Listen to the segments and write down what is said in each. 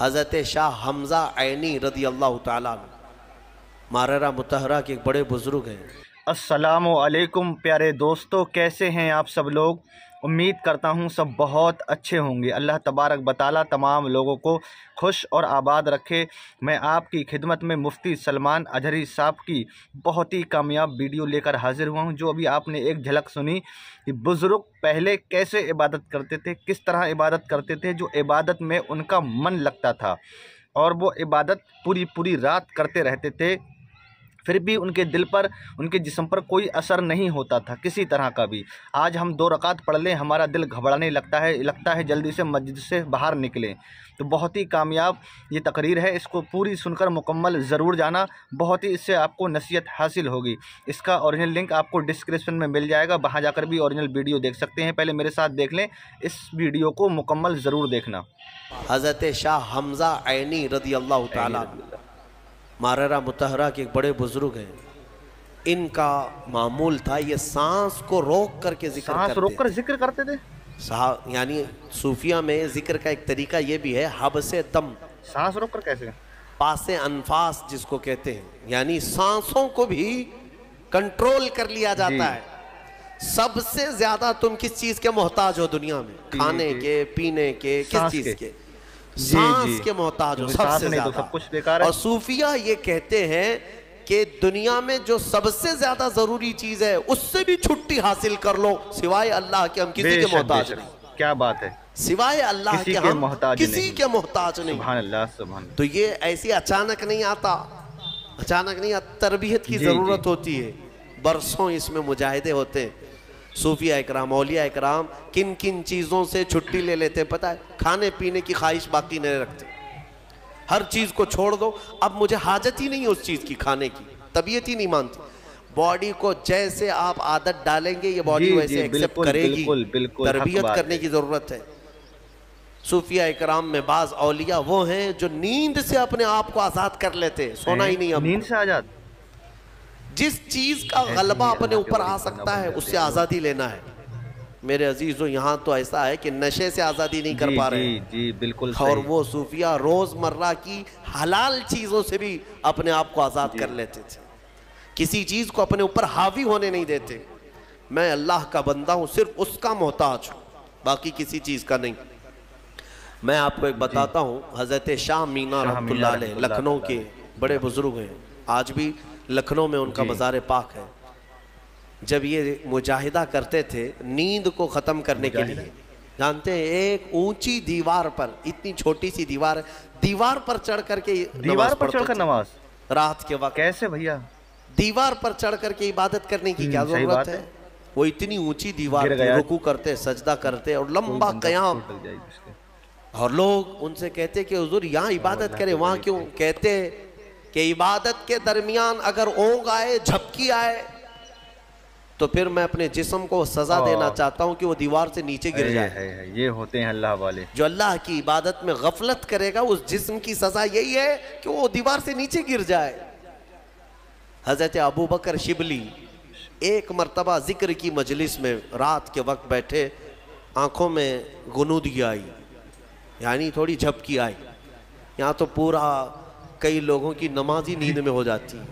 حضرت شاہ حمزہ عینی رضی اللہ تعالیٰ عنہ ماررہ مطہرہ کے ایک بڑے بزرگ ہیں۔ السلام علیکم پیارے دوستو، کیسے ہیں آپ سب لوگ؟ امید کرتا ہوں سب بہت اچھے ہوں گے۔ اللہ تبارک و تعالیٰ تمام لوگوں کو خوش اور آباد رکھے۔ میں آپ کی خدمت میں مفتی سلمان اجہری صاحب کی بہت ہی کامیاب ویڈیو لے کر حاضر ہوا ہوں، جو ابھی آپ نے ایک جھلک سنی کہ بزرگ پہلے کیسے عبادت کرتے تھے، کس طرح عبادت کرتے تھے، جو عبادت میں ان کا من لگتا تھا اور وہ عبادت پوری رات کرتے رہتے تھے، پھر بھی ان کے دل پر، ان کے جسم پر کوئی اثر نہیں ہوتا تھا کسی طرح کا بھی۔ آج ہم 2 رکعت پڑھ لیں، ہمارا دل گھبرانے لگتا ہے جلدی سے مسجد سے باہر نکلیں۔ تو بہت ہی کامیاب یہ تقریر ہے، اس کو پوری سن کر مکمل ضرور جانا، بہت ہی اس سے آپ کو نصیحت حاصل ہوگی۔ اس کا اوریجنل لنک آپ کو ڈسکرپشن میں مل جائے گا، وہاں جا کر بھی اوریجنل ویڈیو دیکھ سکتے ہیں۔ پہلے میرے ساتھ دیکھ لیں، اس ویڈیو کو مکمل ضرور دیکھنا۔ حضرت شاہ حمزہ عینی رضی اللہ تعالیٰ عنہ ماررہ مطہرہ کے ایک بڑے بزرگ ہیں۔ ان کا معمول تھا یہ سانس کو روک کر کے ذکر کرتے تھے۔ یعنی صوفیہ میں ذکر کا ایک طریقہ یہ بھی ہے، حبس دم، سانس روک کر کیسے؟ پاس انفاس جس کو کہتے ہیں، یعنی سانسوں کو بھی کنٹرول کر لیا جاتا ہے۔ سب سے زیادہ تم کس چیز کے محتاج ہو دنیا میں؟ کھانے کے، پینے کے، کس چیز کے؟ سانس کے محتاج ہو سب سے زیادہ۔ اور صوفیہ یہ کہتے ہیں کہ دنیا میں جو سب سے زیادہ ضروری چیز ہے اس سے بھی چھٹی حاصل کر لو، سوائے اللہ کے ہم کسی کے محتاج نہیں۔ کیا بات ہے، سوائے اللہ کے ہم کسی کے محتاج نہیں۔ سبحان اللہ، سبحان اللہ۔ تو یہ ایسی اچانک نہیں آتا، تربیت کی ضرورت ہوتی ہے، برسوں اس میں مجاہدے ہوتے ہیں۔ صوفیہ اکرام، اولیاء اکرام کن کن چیزوں سے چھٹی لے لیتے پتہ ہے؟ کھانے پینے کی خواہش باقی نہیں رکھتے، ہر چیز کو چھوڑ دو، اب مجھے حاجت ہی نہیں ہے اس چیز کی، کھانے کی طبیعت ہی نہیں مانتی۔ باڈی کو جیسے آپ عادت ڈالیں گے یہ باڈی ویسے ایکسپٹ کرے گی، تربیت کرنے کی ضرورت ہے۔ صوفیہ اکرام میں بعض اولیاء وہ ہیں جو نیند سے اپنے آپ کو آزاد کر لیتے، سونا ہی نہیں، نیند سے آزاد، جس چیز کا غلبہ اپنے اوپر آ سکتا ہے اس سے آزادی لینا ہے۔ میرے عزیزو یہاں تو ایسا ہے کہ نشے سے آزادی نہیں کر پا رہے، جی بالکل، اور وہ صوفیہ روز مرہ کی حلال چیزوں سے بھی اپنے آپ کو آزاد کر لیتے تھے، کسی چیز کو اپنے اوپر حاوی ہونے نہیں دیتے۔ میں اللہ کا بندہ ہوں، صرف اس کا محتاج ہوں، باقی کسی چیز کا نہیں۔ میں آپ کو ایک بتاتا ہوں، حضرت شاہ مینا رحمۃ اللہ علیہ لکھنؤ کے بڑے بزرگ ہیں، آج بھی لکھنؤ میں ان کا مزار پاک ہے۔ جب یہ مجاہدہ کرتے تھے نیند کو ختم کرنے کے لیے، جانتے ہیں ایک اونچی دیوار پر، اتنی چھوٹی سی دیوار ہے، دیوار پر چڑھ کر کے نماز رات کے وقت، کیسے بھیا؟ دیوار پر چڑھ کر کے عبادت کرنے کی کیا ضرورت ہے؟ وہ اتنی اونچی دیوار تھی، رکوع کرتے، سجدہ کرتے اور لمبا قیام، اور لوگ ان سے کہتے کہ حضور یہاں عبادت کرے، وہاں کیوں؟ کہتے کہ عبادت کے درمیان اگر اونگ آئے، جھپکی آئے تو پھر میں اپنے جسم کو سزا دینا چاہتا ہوں کہ وہ دیوار سے نیچے گر جائے۔ یہ ہوتے ہیں اللہ والے، جو اللہ کی عبادت میں غفلت کرے گا اس جسم کی سزا یہی ہے کہ وہ دیوار سے نیچے گر جائے۔ حضرت ابو بکر شبلی ایک مرتبہ ذکر کی مجلس میں رات کے وقت بیٹھے، آنکھوں میں غنودگی آئی، یعنی تھوڑی جھپکی آئی۔ یہاں تو پورا کئی لوگوں کی نماز ہی نیند میں ہو جاتی ہے،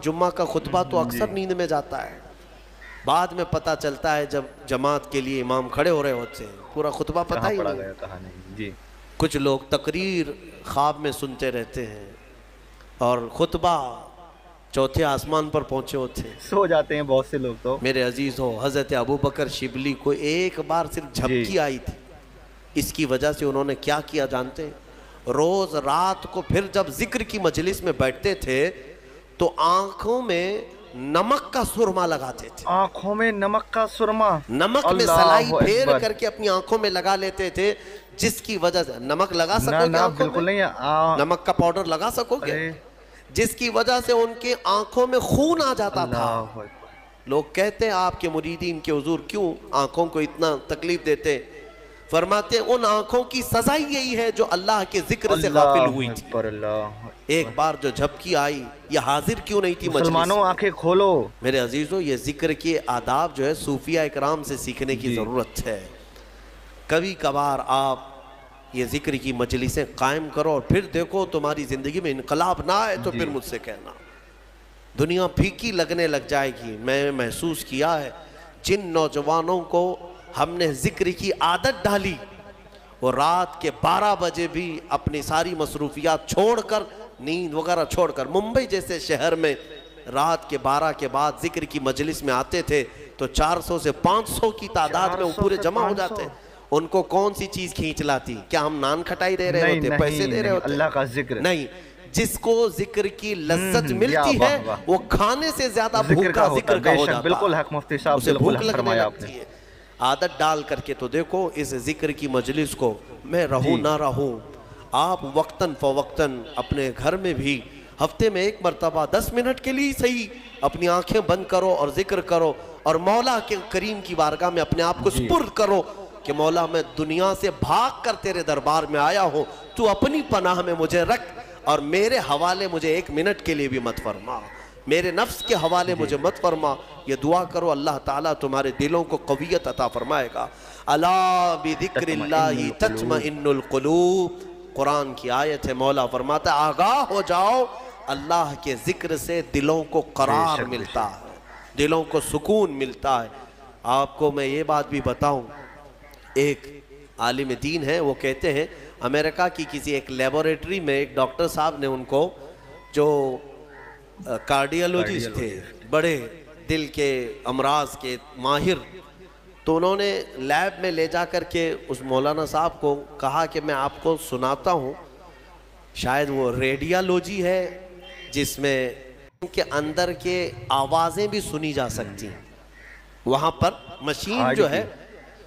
جمعہ کا خطبہ تو اکثر نیند میں جاتا ہے۔ بعد میں پتہ چلتا ہے جب جماعت کے لیے امام کھڑے ہو رہے ہوتے ہیں، پورا خطبہ پتہ ہی نہیں۔ کچھ لوگ تقریر خواب میں سنتے رہتے ہیں اور خطبہ چوتھے آسمان پر پہنچے ہوتے ہیں، سو جاتے ہیں بہت سے لوگ۔ تو میرے عزیز ہو، حضرت ابو بکر شبلی کو ایک بار صرف جھپکی آئی تھی، اس کی وجہ سے انہوں نے کیا کیا جانتے ہیں؟ روز رات کو پھر جب ذکر کی مجلس میں بیٹھتے تھے تو آنکھوں میں نمک کا سرما لگاتے تھے، آنکھوں میں نمک کا سرما، نمک میں سلائی پھیر کر کے اپنی آنکھوں میں لگا لیتے تھے، جس کی وجہ سے نمک لگا سکو گے آنکھوں میں؟ نمک کا پاؤڈر لگا سکو گے؟ جس کی وجہ سے ان کے آنکھوں میں خون آ جاتا تھا۔ لوگ کہتے ہیں آپ کے مریدین کے حضور کیوں آنکھوں کو اتنا تکلیف دیتے؟ فرماتے ہیں ان آنکھوں کی سزا یہی ہے جو اللہ کے ذکر سے غافل ہوئی تھی۔ ایک بار جو جھپکی آئی، یہ حاضر کیوں نہیں تھی مجلس؟ مسلمانوں آنکھیں کھولو۔ میرے عزیزو، یہ ذکر کے آداب جو ہے صوفیہ اکرام سے سیکھنے کی ضرورت ہے۔ کبھی کبھار آپ یہ ذکر کی مجلسیں قائم کرو اور پھر دیکھو تمہاری زندگی میں انقلاب نہ آئے تو پھر مجھ سے کہنا. دنیا پھیکی لگنے لگ جائے گی. میں نے محسوس کیا ہے جن نوجوانوں کو ہم نے ذکر کی عادت ڈالی وہ رات کے 12 بجے بھی اپنی ساری مصروفیات چھوڑ کر, نیند وغیرہ چھوڑ کر, ممبئی جیسے شہر میں رات کے 12 کے بعد ذکر کی مجلس میں آتے تھے تو 400 سے 500 کی تعداد میں وہ پورے جمع ہو جاتے. ان کو کون سی چیز کھینچ لاتی؟ کیا ہم نان کھٹائی دے رہے ہوتے, پیسے دے رہے ہوتے؟ اللہ کا ذکر نہیں. جس کو ذکر کی لذت ملتی ہے وہ کھانے سے زیادہ بھوک کا ذکر کا ہو جاتا. بالکل حق مفتی صاحب, اسے بالکل بھوک حق فرمایا آپ لگنے نے. لگتی ہے. عادت ڈال کر کے تو دیکھو اس ذکر کی مجلس کو, میں رہوں نہ رہوں, آپ وقتاً فوقتاً اپنے گھر میں بھی ہفتے میں 1 مرتبہ 10 منٹ کے لیے صحیح اپنی آنکھیں بند کرو اور ذکر کرو اور مولا کے کریم کی بارگاہ میں اپنے آپ کو سپرد کرو کہ مولا میں دنیا سے بھاگ کر تیرے دربار میں آیا ہوں, تو اپنی پناہ میں مجھے رکھ اور میرے حوالے مجھے 1 منٹ کے لیے بھی مت فرما, میرے نفس کے حوالے مجھے مت فرما. یہ دعا کرو, اللہ تعالیٰ تمہارے دلوں کو قویت عطا فرمائے گا. الا بذکر اللہ تطمئن القلوب, قرآن کی آیت ہے. مولا فرماتا ہے آگاہ ہو جاؤ, اللہ کے ذکر سے دلوں کو قرار ملتا ہے, دلوں کو سکون ملتا ہے. آپ کو میں یہ بات بھی بتاؤں, ایک عالم دین ہے, وہ کہتے ہیں امریکہ کی کسی ایک لیبوریٹری میں ایک ڈاکٹر صاحب نے ان کو, جو کارڈیالوجسٹ تھے, بڑے دل کے امراض کے ماہر, تو انہوں نے لیب میں لے جا کر کے اس مولانا صاحب کو کہا کہ میں آپ کو سناتا ہوں, شاید وہ ریڈیالوجی ہے جس میں ان کے اندر کے آوازیں بھی سنی جا سکتی ہیں. وہاں پر مشین جو ہے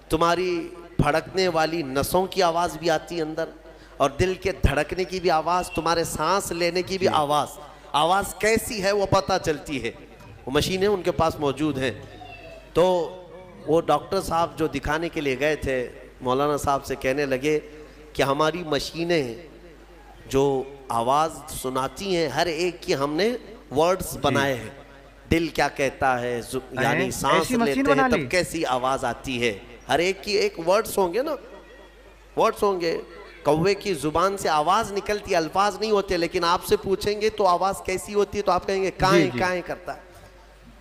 تمہاری پھڑکنے والی نسوں کی آواز بھی آتی ہے اندر, اور دل کے دھڑکنے کی بھی آواز, تمہارے سانس لینے کی بھی آواز کیسی ہے وہ پتہ چلتی ہے. وہ مشینیں ان کے پاس موجود ہیں. تو وہ ڈاکٹر صاحب جو دکھانے کے لیے گئے تھے مولانا صاحب سے کہنے لگے کہ ہماری مشینیں جو آواز سناتی ہیں ہر ایک کی ہم نے ورڈز بنائے ہیں, دل کیا کہتا ہے, یعنی سانس لیتے ہیں تب کیسی آواز آتی ہے, ہر ایک کی ایک ورڈز ہوں گے نا, ورڈز ہوں گے. کوے کی زبان سے آواز نکلتی, الفاظ نہیں ہوتے, لیکن آپ سے پوچھیں گے تو آواز کیسی ہوتی ہے تو آپ کہیں گے کائیں کائیں کرتا ہے.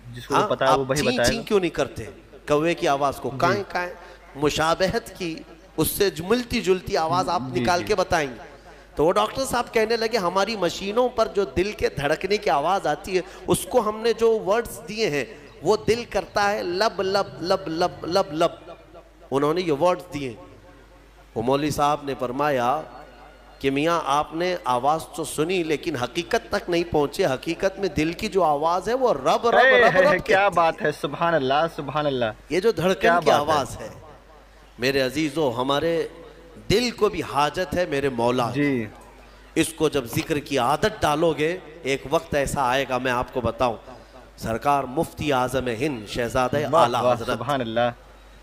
جس کو پتا ہے وہ وہی بتائے گا. چین کیوں نہیں کرتے کوے کی آواز کو, کائیں کائیں, مشابہت کی اس سے ملتی جلتی آواز آپ نکال کے بتائیں گے. تو وہ ڈاکٹر صاحب کہنے لگے ہماری مشینوں پر جو دل کے دھڑکنے کی آواز آتی ہے اس کو ہم نے جو ورڈز دیے ہیں وہ دل کرتا ہے لب لب لب لب لب لب. انہوں نے یہ ورڈز دیے. وہ مولوی صاحب نے فرمایا کہ میاں آپ نے آواز تو سنی لیکن حقیقت تک نہیں پہنچے. حقیقت میں دل کی جو آواز ہے وہ رب رب رب رب. کیا بات ہے, سبحان اللہ سبحان اللہ. یہ جو دھڑکن کی آواز ہے میرے عزیزو, ہمارے دل کو بھی حاجت ہے میرے مولا جی. اس کو جب ذکر کی عادت ڈالو گے ایک وقت ایسا آئے گا, میں آپ کو بتاؤں, سرکار مفتی اعظم ہند شہزادہ اعلیٰ حضرت, سبحان اللہ,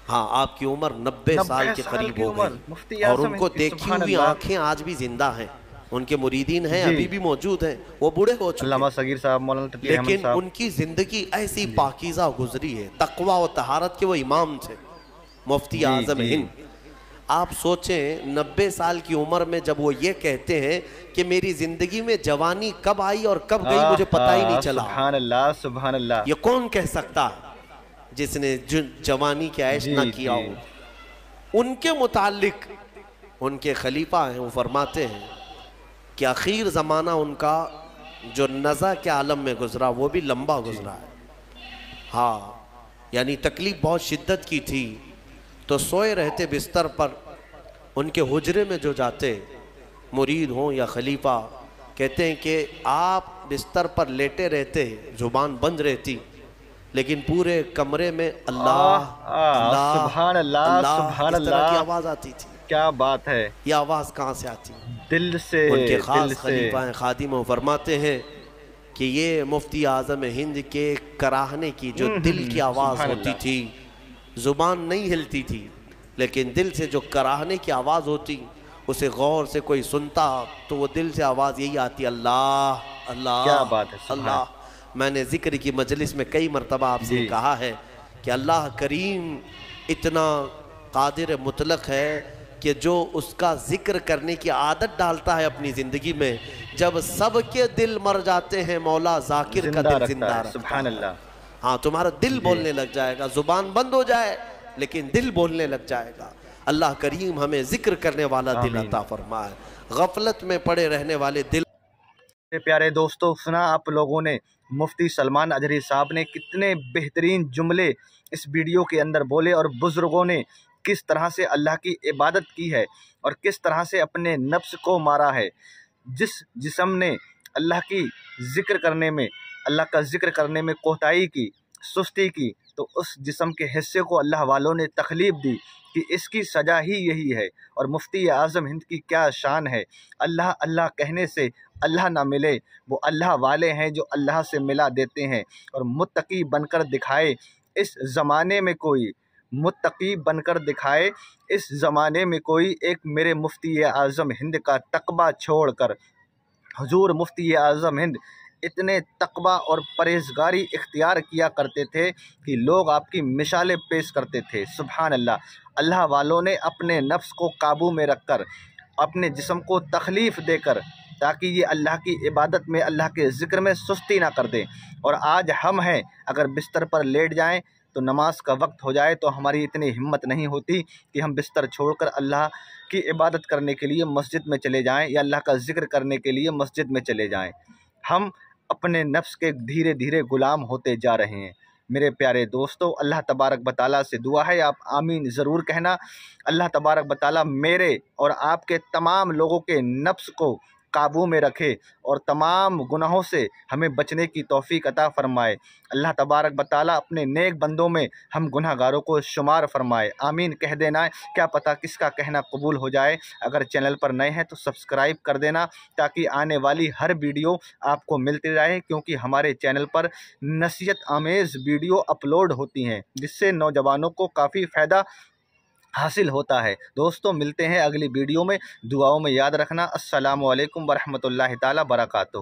ہاں آپ کی عمر 90 سال کے قریب ہو گئی, اور ان کو دیکھی ہوئی آنکھیں آج بھی زندہ ہیں, ان کے مریدین ہیں ابھی بھی موجود ہیں, وہ بوڑھے ہو چکے علامہ صغیر صاحب, مولانا تقی احمد لیکن صاحب, ان کی زندگی ایسی پاکیزہ گزری ہے. تقوی و طہارت کے وہ امام تھے مفتی اعظم ہند. آپ سوچیں 90 سال کی عمر میں جب وہ یہ کہتے ہیں کہ میری زندگی میں جوانی کب آئی اور کب گئی مجھے پتہ ہی نہیں چلا. سبحان اللہ سبحان اللہ. یہ کون کہہ سکتا جس نے جوانی کے عیش نہ کیا ہو. ان کے متعلق ان کے خلیفہ ہیں, وہ فرماتے ہیں کہ اخیر زمانہ ان کا جو نزع کے عالم میں گزرا وہ بھی لمبا گزرا ہے. ہاں یعنی تکلیف بہت شدت کی تھی, تو سوئے رہتے بستر پر, ان کے حجرے میں جو جاتے مرید ہوں یا خلیفہ, کہتے ہیں کہ آپ بستر پر لیٹے رہتے, زبان بند رہتی, لیکن پورے کمرے میں اللہ اللہ سبحان اللہ سبحان اس طرح کی اللہ. آواز آتی تھی. کیا بات ہے, یہ آواز کہاں سے آتی؟ دل سے. ان کے دل خاص سے. خلیفہ ہیں خادم, وہ فرماتے ہیں کہ یہ مفتی اعظم ہند کے کراہنے کی جو دل کی آواز ہوتی تھی, زبان نہیں ہلتی تھی لیکن دل سے جو کراہنے کی آواز ہوتی اسے غور سے کوئی سنتا تو وہ دل سے آواز یہی آتی, اللہ اللہ. کیا بات ہے, اللہ. میں نے ذکر کی مجلس میں کئی مرتبہ آپ سے کہا ہے کہ اللہ کریم اتنا قادر مطلق ہے کہ جو اس کا ذکر کرنے کی عادت ڈالتا ہے اپنی زندگی میں، جب سب کے دل مر جاتے ہیں مولا ذاکر کا دل زندہ رکھتا ہے۔ سبحان اللہ۔ ہاں، تمہارا دل بولنے لگ جائے گا، زبان بند ہو جائے لیکن دل بولنے لگ جائے گا۔ اللہ کریم ہمیں ذکر کرنے والا دل عطا فرمائے، غفلت میں پڑے رہنے والے دل۔ پیارے دوستو، سنا آپ لوگوں نے مفتی سلمان اجری صاحب نے کتنے بہترین جملے اس ویڈیو کے اندر بولے، اور بزرگوں نے کس طرح سے اللہ کی عبادت کی ہے اور کس طرح سے اپنے نفس کو مارا ہے۔ جس جسم نے اللہ کی ذکر کرنے میں، اللہ کا ذکر کرنے میں کوتاہی کی، سستی کی، تو اس جسم کے حصے کو اللہ والوں نے تکلیف دی کہ اس کی سزا ہی یہی ہے۔ اور مفتی اعظم ہند کی کیا شان ہے، اللہ اللہ کہنے سے اللہ نہ ملے، وہ اللہ والے ہیں جو اللہ سے ملا دیتے ہیں۔ اور متقی بن کر دکھائے اس زمانے میں کوئی، متقی بن کر دکھائے اس زمانے میں کوئی، ایک میرے مفتی اعظم ہند کا تقویٰ چھوڑ کر۔ حضور مفتی اعظم ہند اتنے تقویٰ اور پرہیزگاری اختیار کیا کرتے تھے کہ لوگ آپ کی مثالیں پیش کرتے تھے۔ سبحان اللہ۔ اللہ والوں نے اپنے نفس کو قابو میں رکھ کر، اپنے جسم کو تکلیف دے کر، تاکہ یہ اللہ کی عبادت میں، اللہ کے ذکر میں سستی نہ کر دیں۔ اور آج ہم ہیں، اگر بستر پر لیٹ جائیں تو نماز کا وقت ہو جائے تو ہماری اتنی ہمت نہیں ہوتی کہ ہم بستر چھوڑ کر اللہ کی عبادت کرنے کے لیے مسجد میں چلے جائیں یا اللہ کا ذکر کرنے کے لیے مسجد میں چلے جائیں۔ ہم اپنے نفس کے دھیرے دھیرے غلام ہوتے جا رہے ہیں۔ میرے پیارے دوستو، اللہ تبارک و تعالیٰ سے دعا ہے، آپ آمین ضرور کہنا۔ اللہ تبارک و تعالیٰ میرے اور آپ کے تمام لوگوں کے نفس کو قابو میں رکھے اور تمام گناہوں سے ہمیں بچنے کی توفیق عطا فرمائے۔ اللہ تبارک و تعالیٰ اپنے نیک بندوں میں ہم گناہ گاروں کو شمار فرمائے۔ آمین کہہ دینا، کیا پتہ کس کا کہنا قبول ہو جائے۔ اگر چینل پر نئے ہیں تو سبسکرائب کر دینا تاکہ آنے والی ہر ویڈیو آپ کو ملتی رہے، کیونکہ ہمارے چینل پر نصیحت آمیز ویڈیو اپلوڈ ہوتی ہیں جس سے نوجوانوں کو کافی فائدہ حاصل ہوتا ہے۔ دوستوں، ملتے ہیں اگلی ویڈیو میں، دعاؤں میں یاد رکھنا۔ السلام علیکم ورحمۃ اللہ تعالیٰ وبرکاتہ۔